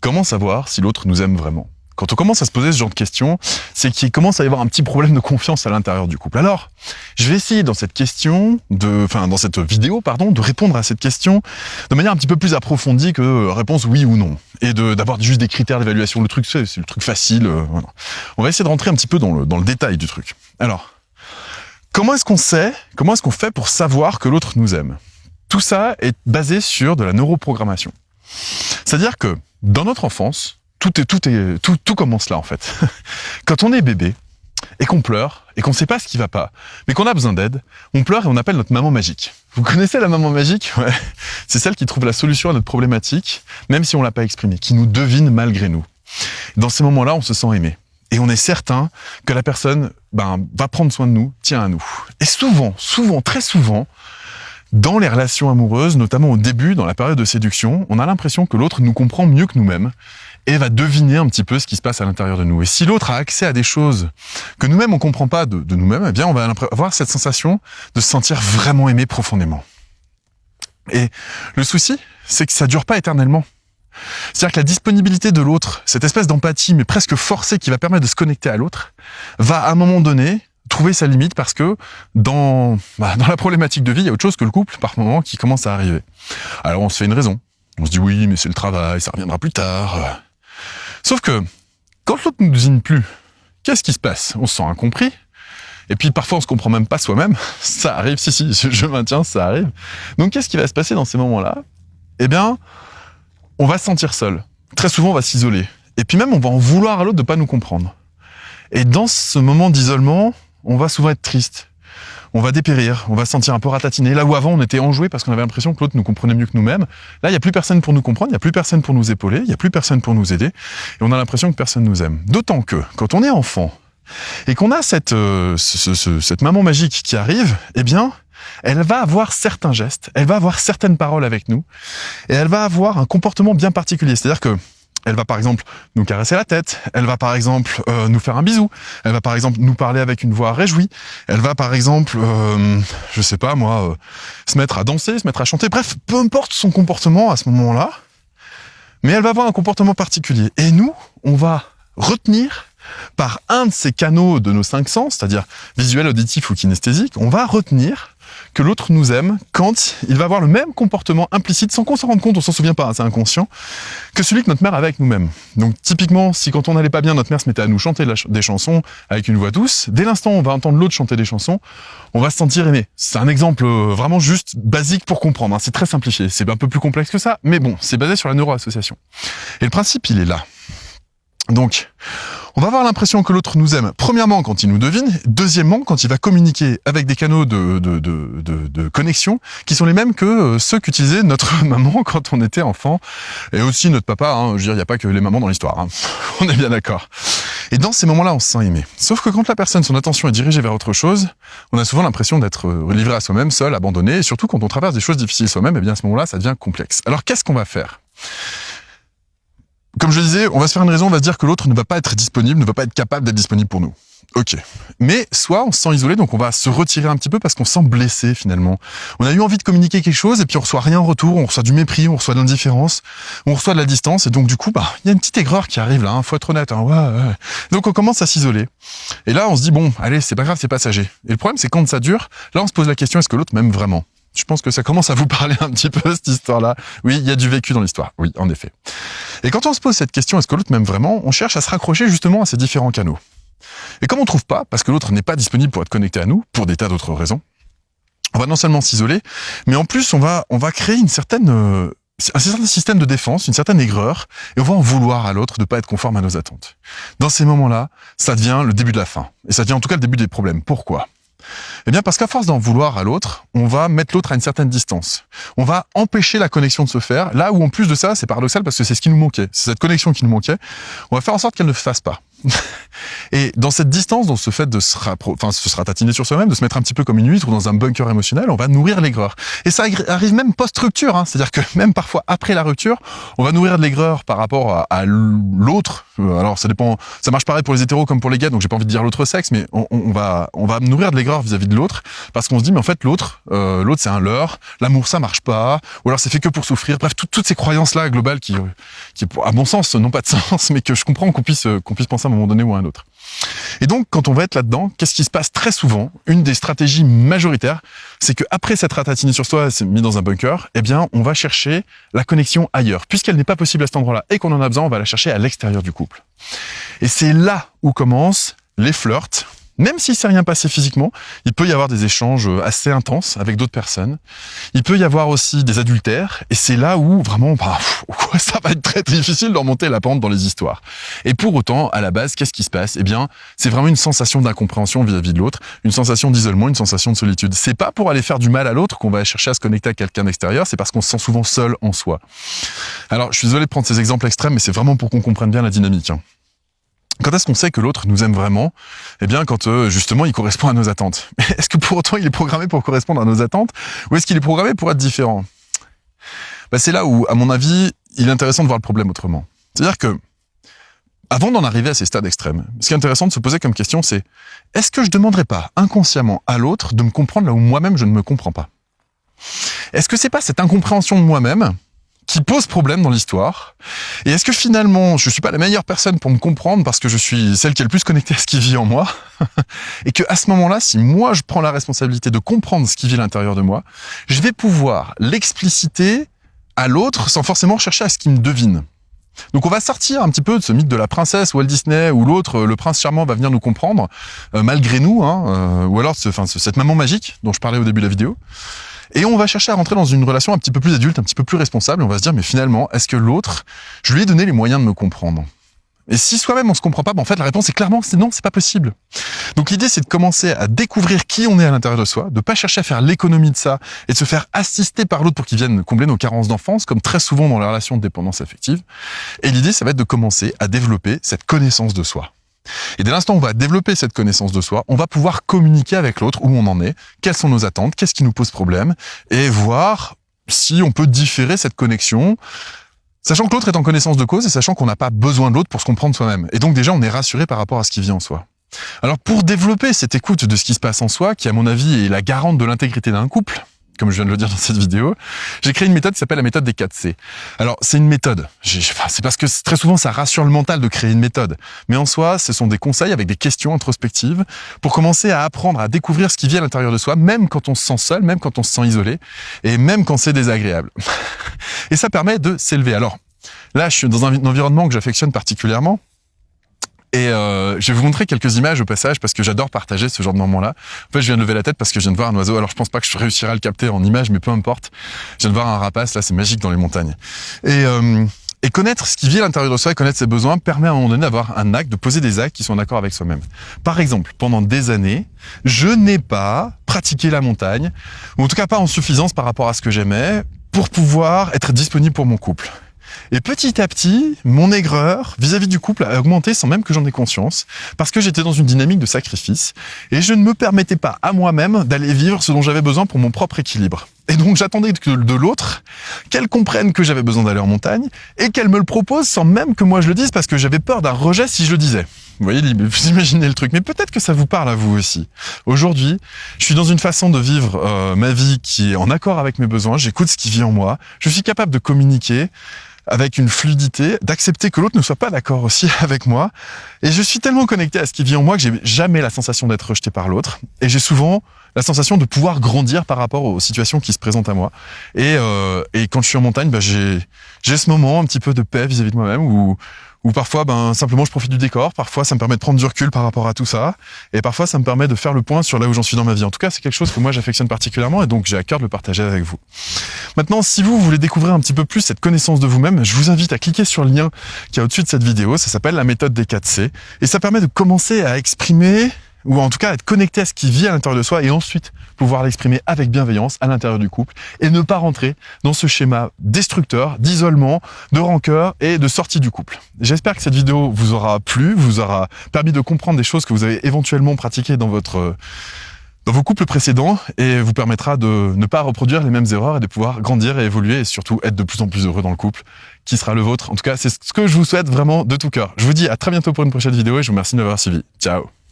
Comment savoir si l'autre nous aime vraiment? Quand on commence à se poser ce genre de questions, c'est qu'il commence à y avoir un petit problème de confiance à l'intérieur du couple. Alors, je vais essayer dans cette vidéo, de répondre à cette question de manière un petit peu plus approfondie que réponse oui ou non. Et d'avoir juste des critères d'évaluation. Le truc, c'est le truc facile. Voilà. On va essayer de rentrer un petit peu dans le détail du truc. Alors, comment est-ce qu'on fait pour savoir que l'autre nous aime? Tout ça est basé sur de la neuroprogrammation. C'est-à-dire que dans notre enfance, tout commence là en fait. Quand on est bébé et qu'on pleure et qu'on ne sait pas ce qui va pas, mais qu'on a besoin d'aide, on pleure et on appelle notre maman magique. Vous connaissez la maman magique? Ouais. C'est celle qui trouve la solution à notre problématique, même si on l'a pas exprimée, qui nous devine malgré nous. Dans ces moments-là, on se sent aimé. Et on est certain que la personne va prendre soin de nous, tient à nous. Et souvent, très souvent, dans les relations amoureuses, notamment au début, dans la période de séduction, on a l'impression que l'autre nous comprend mieux que nous-mêmes et va deviner un petit peu ce qui se passe à l'intérieur de nous. Et si l'autre a accès à des choses que nous-mêmes on comprend pas de nous-mêmes, eh bien on va avoir cette sensation de se sentir vraiment aimé profondément. Et le souci, c'est que ça dure pas éternellement. C'est-à-dire que la disponibilité de l'autre, cette espèce d'empathie, mais presque forcée, qui va permettre de se connecter à l'autre, va à un moment donné trouver sa limite parce que dans la problématique de vie, il y a autre chose que le couple, par moment, qui commence à arriver. Alors on se fait une raison. On se dit oui, mais c'est le travail, ça reviendra plus tard. Sauf que, quand l'autre ne nous désigne plus, qu'est-ce qui se passe? On se sent incompris. Et puis parfois on se comprend même pas soi-même. Ça arrive, si, je maintiens, ça arrive. Donc qu'est-ce qui va se passer dans ces moments-là? Eh bien, on va se sentir seul. Très souvent, on va s'isoler. Et puis même, on va en vouloir à l'autre de pas nous comprendre. Et dans ce moment d'isolement, on va souvent être triste. On va dépérir, on va se sentir un peu ratatiné. Là où avant, on était enjoué parce qu'on avait l'impression que l'autre nous comprenait mieux que nous-mêmes. Là, il n'y a plus personne pour nous comprendre, il n'y a plus personne pour nous épauler, il n'y a plus personne pour nous aider. Et on a l'impression que personne nous aime. D'autant que, quand on est enfant, et qu'on a cette maman magique qui arrive, eh bien, elle va avoir certains gestes, elle va avoir certaines paroles avec nous, et elle va avoir un comportement bien particulier. C'est-à-dire que elle va par exemple nous caresser la tête, elle va par exemple nous faire un bisou, elle va par exemple nous parler avec une voix réjouie, elle va par exemple, se mettre à danser, se mettre à chanter, bref, peu importe son comportement à ce moment-là, mais elle va avoir un comportement particulier. Et nous, on va retenir par un de ces canaux de nos 5 sens, c'est-à-dire visuel, auditif ou kinesthésique, on va retenir que l'autre nous aime quand il va avoir le même comportement implicite, sans qu'on s'en rende compte, on s'en souvient pas, c'est inconscient, que celui que notre mère avait avec nous-mêmes. Donc typiquement, si quand on n'allait pas bien, notre mère se mettait à nous chanter des chansons avec une voix douce, dès l'instant où on va entendre l'autre chanter des chansons, on va se sentir aimé. C'est un exemple vraiment juste basique pour comprendre, hein. C'est très simplifié, c'est un peu plus complexe que ça, mais bon, c'est basé sur la neuroassociation. Et le principe, il est là. Donc, on va avoir l'impression que l'autre nous aime, premièrement quand il nous devine, deuxièmement quand il va communiquer avec des canaux de connexion qui sont les mêmes que ceux qu'utilisait notre maman quand on était enfant, et aussi notre papa, hein. Je veux dire, il n'y a pas que les mamans dans l'histoire, hein. On est bien d'accord. Et dans ces moments-là, on se sent aimé. Sauf que quand la personne, son attention est dirigée vers autre chose, on a souvent l'impression d'être livré à soi-même, seul, abandonné, et surtout quand on traverse des choses difficiles soi-même, et bien à ce moment-là, ça devient complexe. Alors qu'est-ce qu'on va faire? Comme je le disais, on va se faire une raison, on va se dire que l'autre ne va pas être disponible, ne va pas être capable d'être disponible pour nous. Ok. Mais soit on se sent isolé, donc on va se retirer un petit peu parce qu'on se sent blessé finalement. On a eu envie de communiquer quelque chose et puis on reçoit rien en retour, on reçoit du mépris, on reçoit de l'indifférence, on reçoit de la distance et donc du coup, il y a une petite aigreur qui arrive là, hein, faut être honnête. Hein, ouais. Donc on commence à s'isoler. Et là on se dit bon, allez, c'est pas grave, c'est passager. Et le problème c'est quand ça dure, là on se pose la question, est-ce que l'autre m'aime vraiment? Je pense que ça commence à vous parler un petit peu, cette histoire-là. Oui, il y a du vécu dans l'histoire. Oui, en effet. Et quand on se pose cette question, est-ce que l'autre m'aime vraiment? On cherche à se raccrocher justement à ces différents canaux. Et comme on trouve pas, parce que l'autre n'est pas disponible pour être connecté à nous, pour des tas d'autres raisons, on va non seulement s'isoler, mais en plus, on va créer un certain système de défense, une certaine aigreur, et on va en vouloir à l'autre de pas être conforme à nos attentes. Dans ces moments-là, ça devient le début de la fin. Et ça devient en tout cas le début des problèmes. Pourquoi? Eh bien parce qu'à force d'en vouloir à l'autre, on va mettre l'autre à une certaine distance. On va empêcher la connexion de se faire, là où en plus de ça, c'est paradoxal parce que c'est ce qui nous manquait. C'est cette connexion qui nous manquait. On va faire en sorte qu'elle ne se fasse pas. Et dans cette distance, dans ce fait de se ratatiner sur soi-même, de se mettre un petit peu comme une huître ou dans un bunker émotionnel, on va nourrir l'aigreur. Et ça arrive même post-rupture, hein. C'est-à-dire que même parfois après la rupture, on va nourrir de l'aigreur par rapport à l'autre. Alors ça dépend, ça marche pareil pour les hétéros comme pour les gays, donc j'ai pas envie de dire l'autre sexe, mais on va nourrir de l'aigreur vis-à-vis de l'autre, parce qu'on se dit mais en fait l'autre c'est un leurre, l'amour ça marche pas, ou alors c'est fait que pour souffrir. Bref, toutes ces croyances là globales qui à mon sens n'ont pas de sens, mais que je comprends qu'on puisse penser à un moment donné ou à un autre. Et donc, quand on va être là-dedans, qu'est-ce qui se passe très souvent? Une des stratégies majoritaires, c'est qu'après s'être ratatiné sur soi, s'est mis dans un bunker, eh bien, on va chercher la connexion ailleurs. Puisqu'elle n'est pas possible à cet endroit-là et qu'on en a besoin, on va la chercher à l'extérieur du couple. Et c'est là où commencent les flirts. Même s'il ne s'est rien passé physiquement, il peut y avoir des échanges assez intenses avec d'autres personnes. Il peut y avoir aussi des adultères, et c'est là où vraiment, ça va être très difficile de remonter la pente dans les histoires. Et pour autant, à la base, qu'est-ce qui se passe? Eh bien, c'est vraiment une sensation d'incompréhension vis-à-vis de l'autre, une sensation d'isolement, une sensation de solitude. C'est pas pour aller faire du mal à l'autre qu'on va chercher à se connecter à quelqu'un d'extérieur, c'est parce qu'on se sent souvent seul en soi. Alors, je suis désolé de prendre ces exemples extrêmes, mais c'est vraiment pour qu'on comprenne bien la dynamique, hein. Quand est-ce qu'on sait que l'autre nous aime vraiment? Eh bien, quand justement il correspond à nos attentes. Mais est-ce que pour autant il est programmé pour correspondre à nos attentes? Ou est-ce qu'il est programmé pour être différent? C'est là où, à mon avis, il est intéressant de voir le problème autrement. C'est-à-dire que, avant d'en arriver à ces stades extrêmes, ce qui est intéressant de se poser comme question, c'est est-ce que je demanderais pas inconsciemment à l'autre de me comprendre là où moi-même je ne me comprends pas? Est-ce que c'est pas cette incompréhension de moi-même qui pose problème dans l'histoire? Et est-ce que finalement, je suis pas la meilleure personne pour me comprendre parce que je suis celle qui est le plus connectée à ce qui vit en moi? Et que à ce moment-là, si moi je prends la responsabilité de comprendre ce qui vit à l'intérieur de moi, je vais pouvoir l'expliciter à l'autre sans forcément chercher à ce qu'il me devine. Donc on va sortir un petit peu de ce mythe de la princesse Walt Disney où l'autre, le prince charmant, va venir nous comprendre malgré nous, hein, ou alors cette maman magique dont je parlais au début de la vidéo. Et on va chercher à rentrer dans une relation un petit peu plus adulte, un petit peu plus responsable. Et on va se dire, mais finalement, est-ce que l'autre, je lui ai donné les moyens de me comprendre? Et si soi-même on se comprend pas, en fait la réponse est clairement non, c'est pas possible. Donc l'idée c'est de commencer à découvrir qui on est à l'intérieur de soi, de pas chercher à faire l'économie de ça et de se faire assister par l'autre pour qu'il vienne combler nos carences d'enfance, comme très souvent dans les relations de dépendance affective. Et l'idée ça va être de commencer à développer cette connaissance de soi. Et dès l'instant où on va développer cette connaissance de soi, on va pouvoir communiquer avec l'autre où on en est, quelles sont nos attentes, qu'est-ce qui nous pose problème, et voir si on peut différer cette connexion, sachant que l'autre est en connaissance de cause et sachant qu'on n'a pas besoin de l'autre pour se comprendre soi-même. Et donc déjà, on est rassuré par rapport à ce qui vit en soi. Alors pour développer cette écoute de ce qui se passe en soi, qui à mon avis est la garante de l'intégrité d'un couple, comme je viens de le dire dans cette vidéo, j'ai créé une méthode qui s'appelle la méthode des 4C. Alors, c'est une méthode. C'est parce que très souvent, ça rassure le mental de créer une méthode. Mais en soi, ce sont des conseils avec des questions introspectives pour commencer à apprendre à découvrir ce qui vit à l'intérieur de soi, même quand on se sent seul, même quand on se sent isolé, et même quand c'est désagréable. Et ça permet de s'élever. Alors, là, je suis dans un environnement que j'affectionne particulièrement. Et je vais vous montrer quelques images au passage parce que j'adore partager ce genre de moment-là. En fait, je viens de lever la tête parce que je viens de voir un oiseau. Alors, je pense pas que je réussirai à le capter en image, mais peu importe. Je viens de voir un rapace, là, c'est magique dans les montagnes. Et connaître ce qui vit à l'intérieur de soi et connaître ses besoins permet à un moment donné d'avoir un acte, de poser des actes qui sont en accord avec soi-même. Par exemple, pendant des années, je n'ai pas pratiqué la montagne, ou en tout cas pas en suffisance par rapport à ce que j'aimais, pour pouvoir être disponible pour mon couple. Et petit à petit, mon aigreur vis-à-vis du couple a augmenté sans même que j'en ai conscience, parce que j'étais dans une dynamique de sacrifice, et je ne me permettais pas à moi-même d'aller vivre ce dont j'avais besoin pour mon propre équilibre. Et donc j'attendais de l'autre qu'elle comprenne que j'avais besoin d'aller en montagne, et qu'elle me le propose sans même que moi je le dise, parce que j'avais peur d'un rejet si je le disais. Vous voyez, vous imaginez le truc, mais peut-être que ça vous parle à vous aussi. Aujourd'hui, je suis dans une façon de vivre ma vie qui est en accord avec mes besoins, j'écoute ce qui vit en moi, je suis capable de communiquer avec une fluidité, d'accepter que l'autre ne soit pas d'accord aussi avec moi. Et je suis tellement connecté à ce qui vit en moi que j'ai jamais la sensation d'être rejeté par l'autre. Et j'ai souvent la sensation de pouvoir grandir par rapport aux situations qui se présentent à moi. Et quand je suis en montagne, j'ai ce moment un petit peu de paix vis-à-vis de moi-même où parfois, simplement je profite du décor. Parfois, ça me permet de prendre du recul par rapport à tout ça. Et parfois, ça me permet de faire le point sur là où j'en suis dans ma vie. En tout cas, c'est quelque chose que moi, j'affectionne particulièrement et donc j'ai à cœur de le partager avec vous. Maintenant, si vous voulez découvrir un petit peu plus cette connaissance de vous-même, je vous invite à cliquer sur le lien qui est au-dessus de cette vidéo. Ça s'appelle la méthode des 4C. Et ça permet de commencer à exprimer ou en tout cas être connecté à ce qui vit à l'intérieur de soi et ensuite pouvoir l'exprimer avec bienveillance à l'intérieur du couple et ne pas rentrer dans ce schéma destructeur, d'isolement, de rancœur et de sortie du couple. J'espère que cette vidéo vous aura plu, vous aura permis de comprendre des choses que vous avez éventuellement pratiquées dans vos couples précédents et vous permettra de ne pas reproduire les mêmes erreurs et de pouvoir grandir et évoluer et surtout être de plus en plus heureux dans le couple qui sera le vôtre. En tout cas, c'est ce que je vous souhaite vraiment de tout cœur. Je vous dis à très bientôt pour une prochaine vidéo et je vous remercie de m'avoir suivi. Ciao!